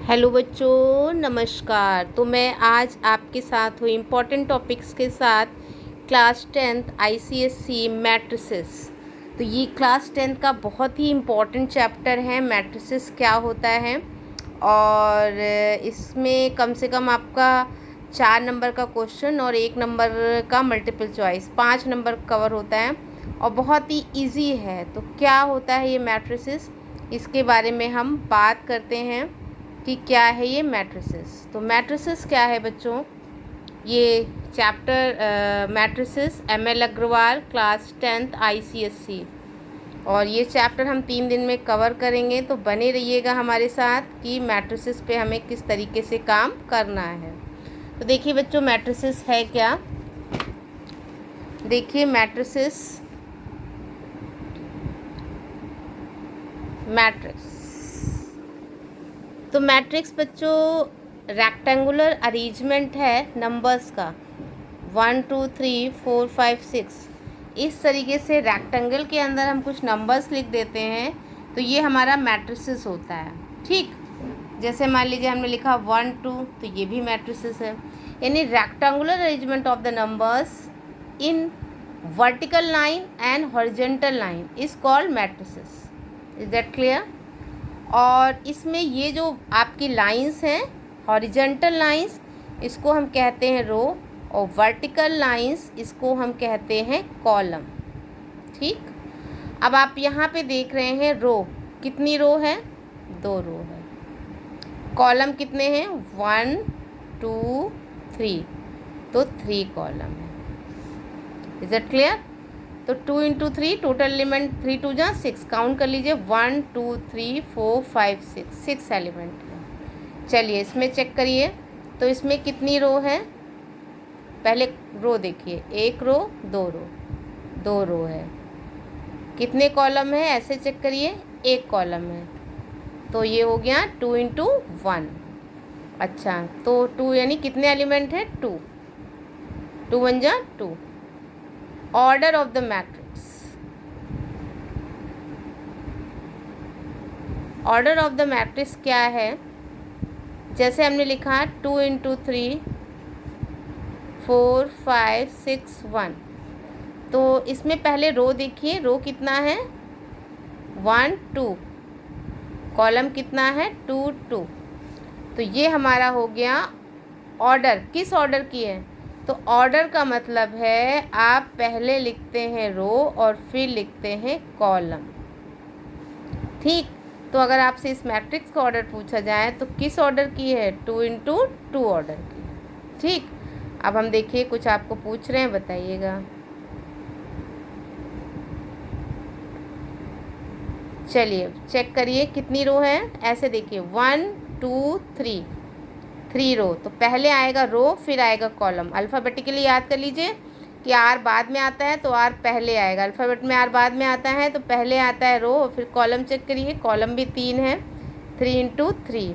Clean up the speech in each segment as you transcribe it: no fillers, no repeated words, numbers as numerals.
Hello बच्चों, नमस्कार। तो मैं आज आपके साथ हूँ इम्पॉर्टेंट टॉपिक्स के साथ क्लास 10th आईसीएससी मैट्रिसेस। तो ये क्लास 10th का बहुत ही इम्पॉर्टेंट चैप्टर है, मैट्रिसेस क्या होता है। और इसमें कम से कम आपका 4 नंबर का क्वेश्चन और 1 नंबर का मल्टीपल चॉइस, 5 नंबर कवर होता है और बहुत ही ईजी है। तो क्या होता है ये मैट्रिसेस, इसके बारे में हम बात करते हैं कि क्या है ये मैट्रिसेस। तो मैट्रिसेस क्या है बच्चों, ये chapter matrices ML Aggarwal class 10th ICSE, और ये चैप्टर हम 3 दिन में कवर करेंगे। तो बने रहिएगा हमारे साथ कि मैट्रिसेस पे हमें किस तरीके से काम करना है। तो देखिए बच्चों, मैट्रिसेस है क्या। देखिए मैट्रिक्स तो मैट्रिक्स बच्चों रेक्टेंगुलर अरेंजमेंट है नंबर्स का, 1 2 3 4 5 6। इस तरीके से रेक्टेंगल के अंदर हम कुछ नंबर्स लिख देते हैं तो ये हमारा मैट्रिसेस होता है। ठीक, जैसे मान लीजिए हमने लिखा 1 2, तो ये भी मैट्रिसेस है। यानी rectangular arrangement of the numbers in vertical line and horizontal line is called matrices. Is that clear. और इसमें ये जो आपकी लाइंस हैं, हॉरिजॉन्टल लाइंस, इसको हम कहते हैं रो, और वर्टिकल लाइंस इसको हम कहते हैं कॉलम। ठीक, अब आप यहाँ पे देख रहे हैं रो, कितनी रो है, 2 रो है। कॉलम कितने हैं, 1 2 3, तो 3 कॉलम है। Is that clear. तो 2 इंटू 3 टोटल एलिमेंट 3 2 जा 6, काउंट कर लीजिए 1 2 3 4 5 6 एलिमेंट है। चलिए इसमें चेक करिए, तो इसमें कितनी रो है। पहले रो देखिए, 1 रो 2 रो, 2 रो है। कितने कॉलम है ऐसे चेक करिए, 1 कॉलम है। तो ये हो गया 2 इंटू 1। अच्छा, तो 2 यानी कितने एलिमेंट है, 2, 2 1 जा 2। Order of the matrix, order of the matrix क्या है। जैसे हमने लिखा 2 इंटू 3 4 5 6 1, तो इसमें पहले रो देखिए, रो कितना है 1 2, कॉलम कितना है 2 2। तो ये हमारा हो गया ऑर्डर। किस ऑर्डर की है, तो ऑर्डर का मतलब है आप पहले लिखते हैं रो और फिर लिखते हैं कॉलम। ठीक, तो अगर आपसे इस मैट्रिक्स का ऑर्डर पूछा जाए तो किस ऑर्डर की है, 2 इंटू 2 ऑर्डर की। ठीक, अब हम देखिए कुछ आपको पूछ रहे हैं, बताइएगा। चलिए चेक करिए कितनी रो है। ऐसे देखिए 1 2 3, 3 रो, तो पहले आएगा रो फिर आएगा कॉलम। अल्फ़ाबेटिकली याद कर लीजिए कि आर बाद में आता है तो आर पहले आएगा, अल्फ़ाबेट में आर बाद में आता है तो पहले आता है रो, और फिर कॉलम चेक करिए, कॉलम भी 3 है, 3 इंटू 3,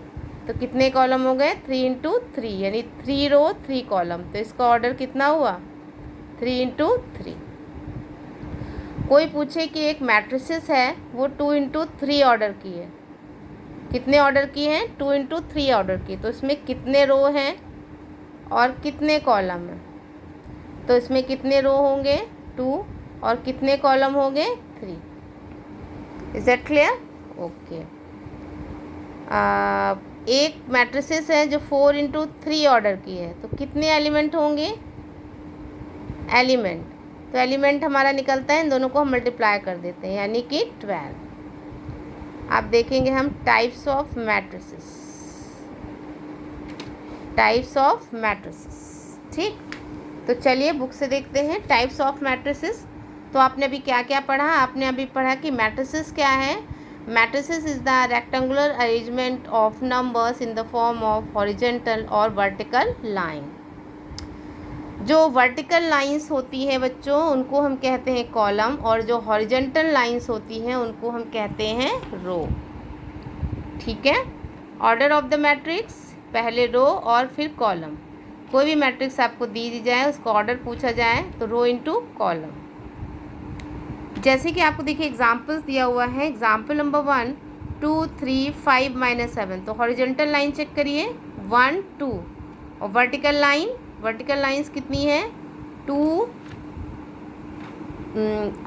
तो कितने कॉलम हो गए, 3 इंटू 3, यानी 3 रो 3 कॉलम। तो इसका ऑर्डर कितना हुआ, 3 इंटू 3। कोई पूछे कि एक मैट्रिसेस है वो 2 इंटू 3 ऑर्डर की है, कितने ऑर्डर की हैं, 2 इंटू 3 ऑर्डर की, तो इसमें कितने रो हैं और कितने कॉलम हैं। तो इसमें कितने रो होंगे 2 और कितने कॉलम होंगे 3। Is that clear, okay. एक मैट्रिसेस है जो 4 इंटू 3 ऑर्डर की है, तो कितने एलिमेंट होंगे, एलिमेंट, तो एलिमेंट हमारा निकलता है, इन दोनों को हम मल्टीप्लाई कर देते हैं, यानी कि 12। आप देखेंगे हम types of matrices, types of matrices. ठीक, तो चलिए बुक से देखते हैं टाइप्स ऑफ मैट्रिसेस। तो आपने अभी क्या क्या पढ़ा, आपने अभी पढ़ा कि मैट्रिसेस क्या है। Matrices is the rectangular arrangement of numbers in the form of horizontal और वर्टिकल लाइन। जो वर्टिकल लाइंस होती है बच्चों उनको हम कहते हैं कॉलम, और जो हॉरिजॉन्टल लाइंस होती हैं उनको हम कहते हैं रो। ठीक है, ऑर्डर ऑफ द मैट्रिक्स, पहले रो और फिर कॉलम। कोई भी मैट्रिक्स आपको दी जाए, उसका ऑर्डर पूछा जाए तो रो इंटू कॉलम। जैसे कि आपको देखिए एग्जाम्पल्स दिया हुआ है। एग्जाम्पल नंबर 1, 2 3 5 -7, तो हॉरिजॉन्टल लाइन चेक करिए 1 2, और वर्टिकल लाइंस कितनी है 2,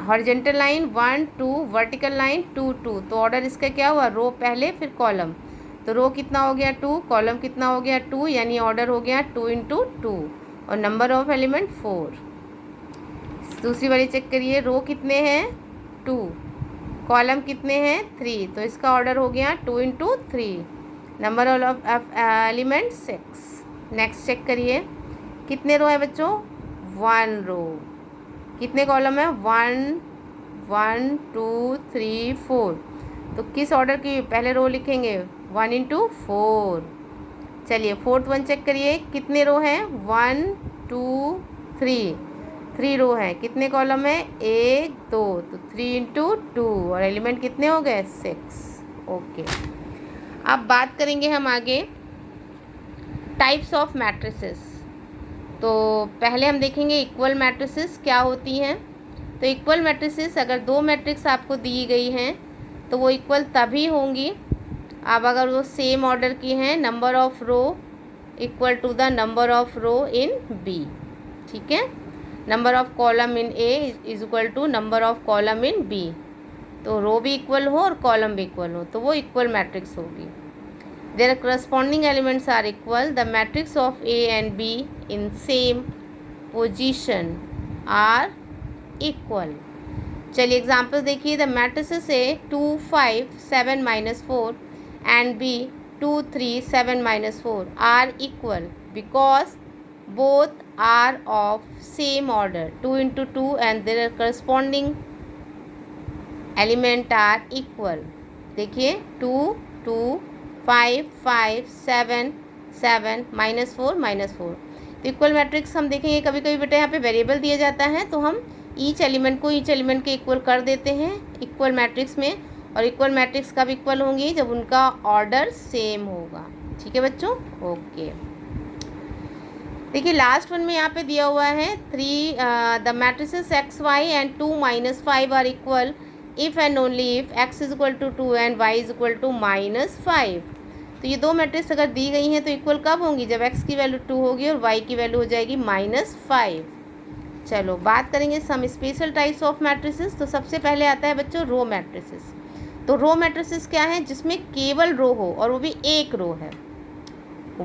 हॉरिजॉन्टल लाइन 1 2, वर्टिकल लाइन 2 2, तो ऑर्डर इसका क्या हुआ, रो पहले फिर कॉलम, तो रो कितना हो गया 2, कॉलम कितना हो गया 2, यानी ऑर्डर हो गया 2 × 2, और नंबर ऑफ एलिमेंट 4। दूसरी वाली चेक करिए, रो कितने हैं 2, कॉलम कितने हैं 3, तो इसका ऑर्डर हो गया 2 × 3, number of element 6। Next check करिए, कितने रो है बच्चों 1 रो, कितने कॉलम है 1 1 2 3 4, तो किस ऑर्डर की पहले रो लिखेंगे 1 × 4। चलिए फोर्थ वन चेक करिए, कितने रो हैं 1 2 3 रो है, कितने कॉलम है 1 2, तो 3 × 2, और एलिमेंट कितने हो गए 6। ओके, अब बात करेंगे हम आगे टाइप्स ऑफ मैट्रिसेस। तो पहले हम देखेंगे इक्वल मैट्रिसेस क्या होती हैं। तो इक्वल मैट्रिसेस, अगर दो मैट्रिक्स आपको दी गई हैं तो वो इक्वल तभी होंगी अब अगर वो सेम ऑर्डर की हैं, number of row equal to the number of row in B. ठीक है, number of column in A is equal to number of column in B, तो रो भी इक्वल हो और कॉलम भी इक्वल हो तो वो इक्वल मैट्रिक्स होगी। Their corresponding elements are equal. The matrix of A and B in same position are equal. चलिए एग्जाम्पल देखिए, the matrices A 2 5 7 -4 and B 2 3 7 -4 are equal because both are of same order 2 × 2 and their corresponding element are equal. देखिए 2 2 5 5 7 7 -4 -4, तो equal matrix हम देखेंगे। कभी कभी बेटा यहाँ पे वेरिएबल दिया जाता है तो हम ईच एलिमेंट को ईच एलिमेंट के इक्वल कर देते हैं इक्वल मैट्रिक्स में, और इक्वल मैट्रिक्स कब इक्वल होंगी जब उनका ऑर्डर सेम होगा। ठीक है बच्चों, ओके। देखिए लास्ट वन में यहाँ पे दिया हुआ है 3 the matrices X Y and 2 -5 are equal if and only if x is equal to 2 and y is equal to -5। तो ये दो मैट्रिक्स अगर दी गई हैं तो इक्वल कब होंगी, जब x की वैल्यू 2 होगी और y की वैल्यू हो जाएगी -5। चलो बात करेंगे some special types of matrices. तो सबसे पहले आता है बच्चों रो मैट्रिसेस। तो रो मैट्रिसेस क्या है, जिसमें केवल रो हो और वो भी एक रो है,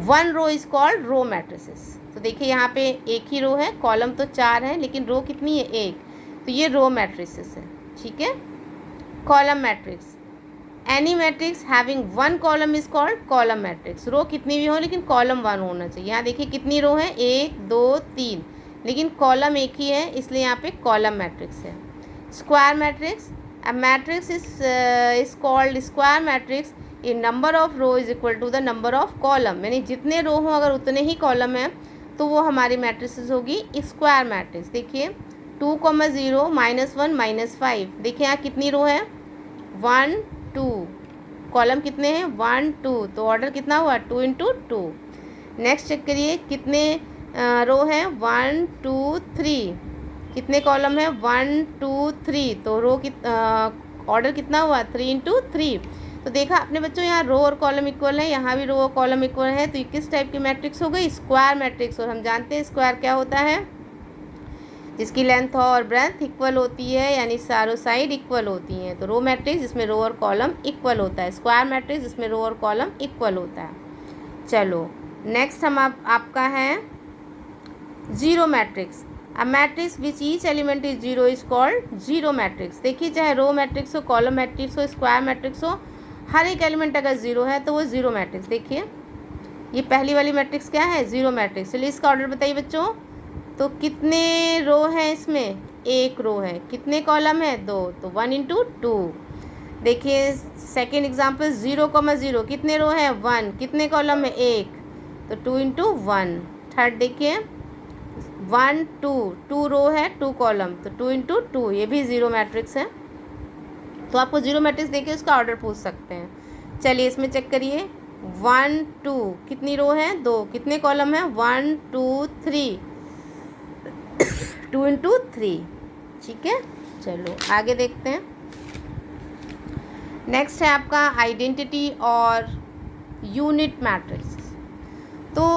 1 रो इज कॉल्ड रो मैट्रिसेस। तो देखिए यहाँ पे एक ही रो है, कॉलम तो 4 है लेकिन रो कितनी है 1, तो ये रो मैट्रिसेस है। ठीक है, column matrix, any matrix having 1 column is called column matrix. Row कितनी भी हो लेकिन कॉलम 1 होना चाहिए। यहाँ देखिए कितनी रो है 1 2 3, लेकिन कॉलम एक ही है इसलिए यहाँ पे कॉलम मैट्रिक्स है। Square matrix, a matrix is called square matrix in number of row is equal to the number of column, यानी जितने रो हों अगर उतने ही कॉलम हैं तो वो हमारी मैट्रिसेस होगी स्क्वायर मैट्रिक्स। देखिए 2 0 -1 -5, देखिए यहाँ कितनी रो है 1 2, कॉलम कितने हैं 1 2, तो ऑर्डर कितना हुआ 2 × 2। नेक्स्ट चेक करिए कितने रो हैं 1 2 3, कितने कॉलम है 1 2 3, तो रो ऑर्डर कितना हुआ 3 × 3। तो देखा आपने बच्चों यहाँ रो और कॉलम इक्वल है, यहाँ भी रो और कॉलम इक्वल है, तो ये किस टाइप की मैट्रिक्स हो गई, स्क्वायर मैट्रिक्स। और हम जानते हैं स्क्वायर क्या होता है, जिसकी लेंथ और ब्रेथ इक्वल होती है, यानी चारों साइड इक्वल होती हैं। तो रो मैट्रिक्स जिसमें रो और कॉलम इक्वल होता है, स्क्वायर मैट्रिक्स जिसमें रो और कॉलम इक्वल होता है। चलो नेक्स्ट हम आपका है zero matrix. A matrix which each element is zero is called zero matrix. देखिए चाहे रो मैट्रिक्स हो, कॉलम मैट्रिक्स हो, स्क्वायर मैट्रिक्स हो, हर एक एलिमेंट अगर जीरो है तो वो जीरो मैट्रिक्स। देखिए ये पहली वाली मैट्रिक्स क्या है, जीरो मैट्रिक्स। चलिए इसका ऑर्डर बताइए बच्चों। तो कितने रो हैं इसमें, एक रो है, कितने कॉलम है 2, तो 1 × 2। देखिए सेकेंड एग्जाम्पल 0 0, कितने रो है 1, कितने कॉलम है 1, तो 2 × 1। थर्ड देखिए 1 2 रो है 2 कॉलम, तो 2 × 2, ये भी जीरो मैट्रिक्स है। तो आपको जीरो मैट्रिक्स देखिए उसका ऑर्डर पूछ सकते हैं। चलिए इसमें चेक करिए 1 2, कितनी रो है 2, कितने कॉलम है 1 2 3, 2 × 3। ठीक है, चलो आगे देखते हैं। नेक्स्ट है आपका आइडेंटिटी और यूनिट मैट्रिक्स। तो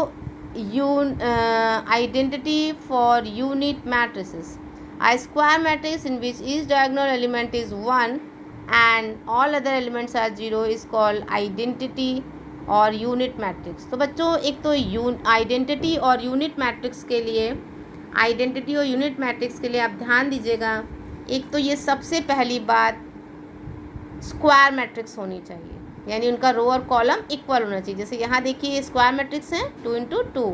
identity for unit matrices, a square matrix in which each diagonal element is 1 and all other elements are 0 is called identity और यूनिट मैट्रिक्स। तो बच्चों एक तो आइडेंटिटी और यूनिट मैट्रिक्स के लिए, आइडेंटिटी और यूनिट मैट्रिक्स के लिए आप ध्यान दीजिएगा, एक तो ये सबसे पहली बात स्क्वायर मैट्रिक्स होनी चाहिए, यानी उनका रो और कॉलम इक्वल होना चाहिए। जैसे यहाँ देखिए ये स्क्वायर मैट्रिक्स है 2 इंटू 2,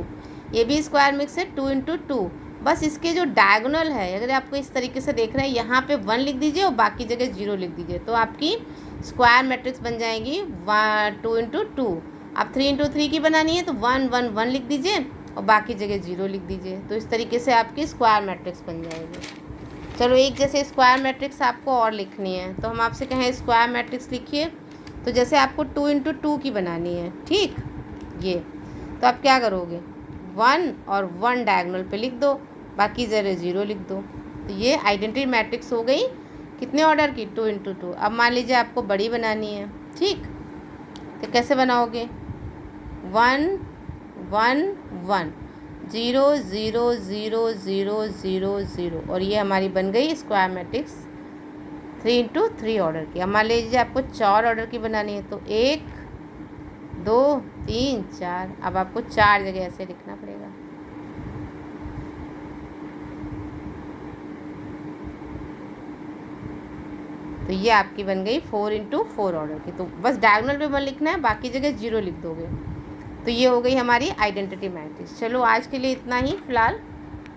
ये भी स्क्वायर मैट्रिक्स है 2 इंटू 2। बस इसके जो डायगोनल है, अगर आपको इस तरीके से देख रहे हैं, यहाँ पे 1 लिख दीजिए और बाकी जगह 0 लिख दीजिए, तो आपकी स्क्वायर मैट्रिक्स बन जाएगी 2 इंटू 2। आप 3 इंटू 3 की बनानी है तो 1 1 1 लिख दीजिए और बाकी जगह 0 लिख दीजिए, तो इस तरीके से आपकी स्क्वायर मैट्रिक्स बन जाएगी। चलो एक जैसे स्क्वायर मैट्रिक्स आपको और लिखनी है, तो हम आपसे कहें स्क्वायर मैट्रिक्स लिखिए, तो जैसे आपको 2 इंटू 2 की बनानी है, ठीक, ये तो आप क्या करोगे, 1 और 1 डायगोनल पे लिख दो, बाकी जगह 0 लिख दो। तो ये आइडेंटिटी मैट्रिक्स हो गई कितने ऑर्डर की, 2 इंटू 2। अब मान लीजिए आपको बड़ी बनानी है, ठीक, तो कैसे बनाओगे, 1 1 1 0 0 0 0 0 0, और ये हमारी बन गई स्क्वायर मैट्रिक्स 3 इंटू 3 ऑर्डर की। अब मान लीजिए आपको 4 ऑर्डर की बनानी है, तो 1 2 3 4, अब आपको 4 जगह ऐसे लिखना पड़ेगा। तो ये आपकी बन गई 4 इंटू 4 ऑर्डर की। तो बस डायगोनल पे 1 लिखना है, बाकी जगह 0 लिख दोगे। तो ये हो गई हमारी आइडेंटिटी मैट्रिक्स। चलो आज के लिए इतना ही फ़िलहाल।